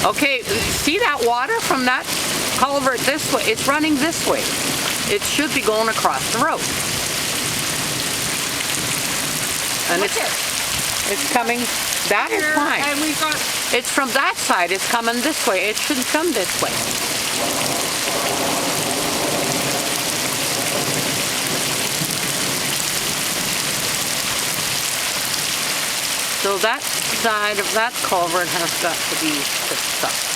Okay, see that water from that culvert this way? It's running this way. It should be going across the road. And it's coming, that is fine. And we got... It's from that side, it's coming this way. It shouldn't come this way. So that side of that culvert has got to be fixed up.